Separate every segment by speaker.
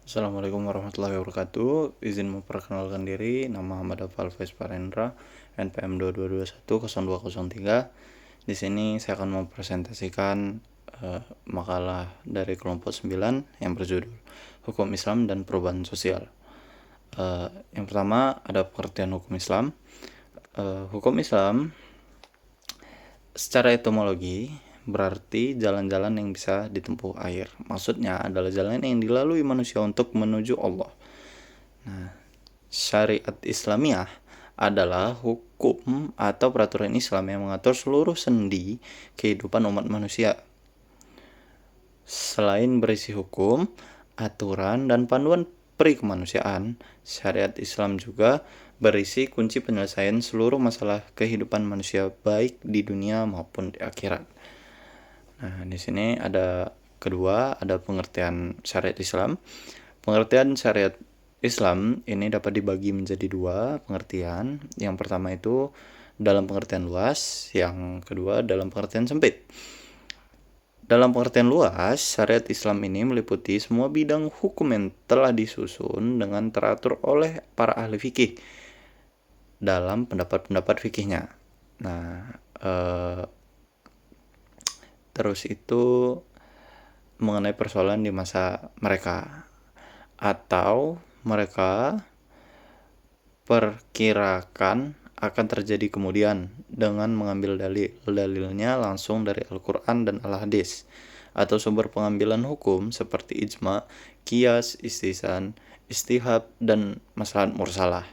Speaker 1: Assalamualaikum warahmatullahi wabarakatuh. Izin memperkenalkan diri, nama Ahmad Afal Faiz Parendra, NPM 22210203. Di sini saya akan mempresentasikan makalah dari kelompok 9 yang berjudul Hukum Islam dan Perubahan Sosial. Yang pertama ada pengertian hukum Islam. Hukum Islam secara etimologi berarti jalan-jalan yang bisa ditempuh air. Maksudnya adalah jalan yang dilalui manusia untuk menuju Allah. Nah, syariat Islamiyah adalah hukum atau peraturan Islam yang mengatur seluruh sendi kehidupan umat manusia. Selain berisi hukum, aturan, dan panduan peri kemanusiaan, syariat Islam juga berisi kunci penyelesaian seluruh masalah kehidupan manusia baik di dunia maupun di akhirat. Nah, di sini ada pengertian syariat Islam. Pengertian syariat Islam ini dapat dibagi menjadi dua pengertian. Yang pertama itu dalam pengertian luas, yang kedua dalam pengertian sempit. Dalam pengertian luas, syariat Islam ini meliputi semua bidang hukum yang telah disusun dengan teratur oleh para ahli fikih dalam pendapat-pendapat fikihnya. Nah, terus itu mengenai persoalan di masa mereka, atau mereka perkirakan akan terjadi kemudian dengan mengambil dalilnya langsung dari Al-Quran dan Al-Hadis, atau sumber pengambilan hukum seperti ijma, qiyas, istihsan, istihab, dan maslahat mursalah.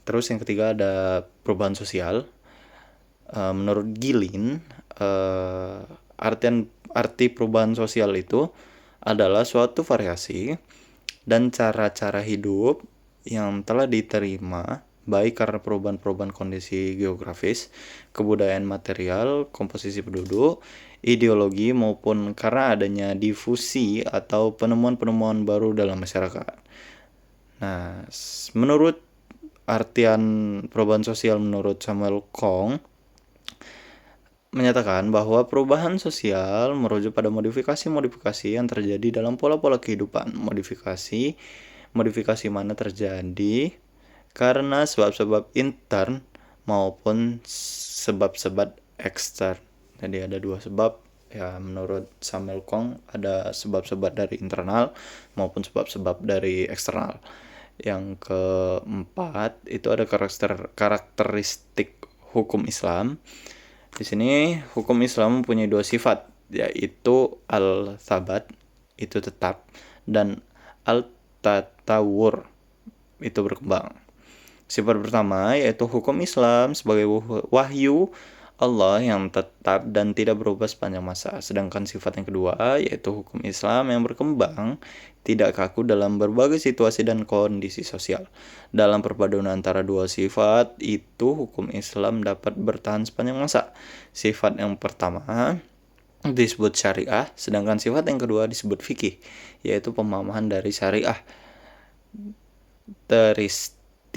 Speaker 1: Terus yang ketiga ada perubahan sosial. Menurut Gilin, arti perubahan sosial itu adalah suatu variasi dan cara-cara hidup yang telah diterima baik karena perubahan-perubahan kondisi geografis, kebudayaan material, komposisi penduduk, ideologi, maupun karena adanya difusi atau penemuan-penemuan baru dalam masyarakat. Nah, menurut artian perubahan sosial menurut Samuel Kong menyatakan bahwa perubahan sosial merujuk pada modifikasi-modifikasi yang terjadi dalam pola-pola kehidupan. Modifikasi mana terjadi karena sebab-sebab intern maupun sebab-sebab ekstern. Jadi ada dua sebab. Ya, menurut Samuel Kong ada sebab-sebab dari internal maupun sebab-sebab dari eksternal. Yang keempat itu ada karakteristik hukum Islam. Di sini hukum Islam mempunyai dua sifat, yaitu al-thabat, itu tetap, dan al-tatawur, itu berkembang. Sifat pertama yaitu hukum Islam sebagai wahyu Allah yang tetap dan tidak berubah sepanjang masa. Sedangkan sifat yang kedua yaitu hukum Islam yang berkembang, tidak kaku dalam berbagai situasi dan kondisi sosial. Dalam perpaduan antara dua sifat itu, hukum Islam dapat bertahan sepanjang masa. Sifat yang pertama disebut syariah, sedangkan sifat yang kedua disebut fikih, yaitu pemahaman dari syariah.